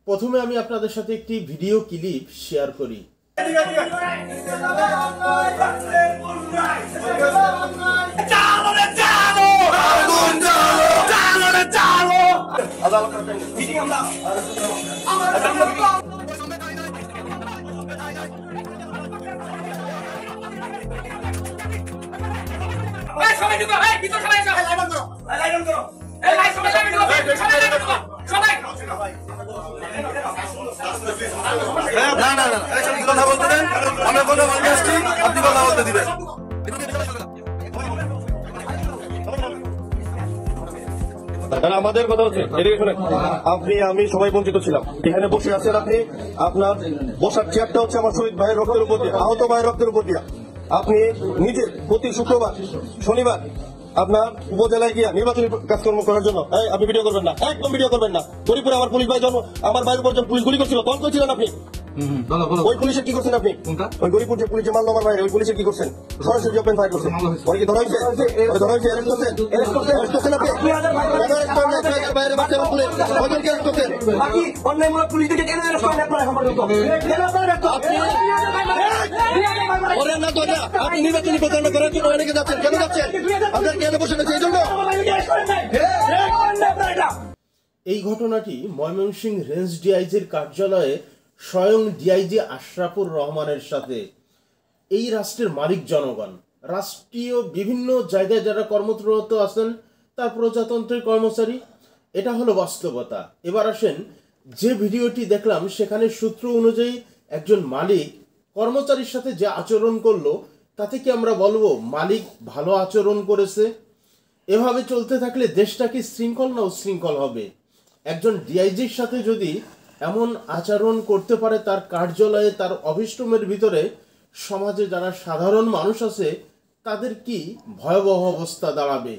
প্রথমে আমি আপনাদের সাথে একটি ভিডিও ক্লিপ শেয়ার করি। কথা বলতে দেন, আমরা কথা বলতে আসছি, আপনি কথা বলতে দিবেন। আমাদের কথা হচ্ছে আপনি আমি সবাই বঞ্চিত ছিলাম। এখানে বসে আছেন আপনি, আপনার বসার চেয়ারটা হচ্ছে আমার শহীদ ভাইয়ের রক্তের উপর দিয়ে, আহত ভাইয়ের রক্তের উপর দিয়ে। আপনি নিজে প্রতি শুক্রবার শনিবার আপনার উপজেলায় গিয়া নির্বাচনী কাজকর্ম করার জন্য আপনি ভিডিও করবেন না, একদম ভিডিও করবেন না। হরিপুরে আমার পুলিশ ভাই জন্ম, আমার ভাইয়ের উপর পুলিশ গুলি করছিল, তখন করেছিলেন আপনি। ওই পুলিশের কি করছেন আপনি? ওই গরিপুর যে পুলিশে মারলো আমার ভাইয়ের, ওই পুলিশের কি করছেন? সরাসরি ওপেন ফায়ার করছেন। ওই কি ধরা হয়েছে? ধরা হয়েছে? অ্যারেস্ট করছেন? অ্যারেস্ট করছেন আপনি? বাইরে বাচ্চা আমার পুলিশ ওইজনকে অ্যারেস্ট করছেন। বাকি অন্যায়মূলক পুলিশ থেকে কেন অ্যারেস্ট করেন আপনারা এখন পর্যন্ত? করেন না তো এটা। আপনি নির্বাচনী প্রচারণা করার জন্য অনেকে যাচ্ছেন, কেন যাচ্ছেন? আপনার কেন বসে রয়েছে এই জন্য? এই ঘটনাটি ময়মনসিংহ রেঞ্জ ডিআইজির কার্যালয়ে স্বয়ং ডিআইজি আশরাফুর রহমানের সাথে। এই রাষ্ট্রের মালিক জনগণ, রাষ্ট্রীয় বিভিন্ন জায়গায় যারা কর্মরত আছেন তার প্রজাতন্ত্রের কর্মচারী, এটা হলো বাস্তবতা। এবার আসেন, যে ভিডিওটি দেখলাম সেখানে সূত্র অনুযায়ী একজন মালিক কর্মচারীর সাথে যে আচরণ করলো, তাতে কি আমরা বলবো মালিক ভালো আচরণ করেছে? এভাবে চলতে থাকলে দেশটা কি শৃঙ্খল না উশৃঙ্খল হবে? একজন ডিআইজির সাথে যদি এমন আচরণ করতে পারে তার কার্যালয়ে, তার অফিস রুমের ভিতরে, সমাজে যারা সাধারণ মানুষ আছে তাদের কি ভয়াবহ অবস্থা দাঁড়াবে?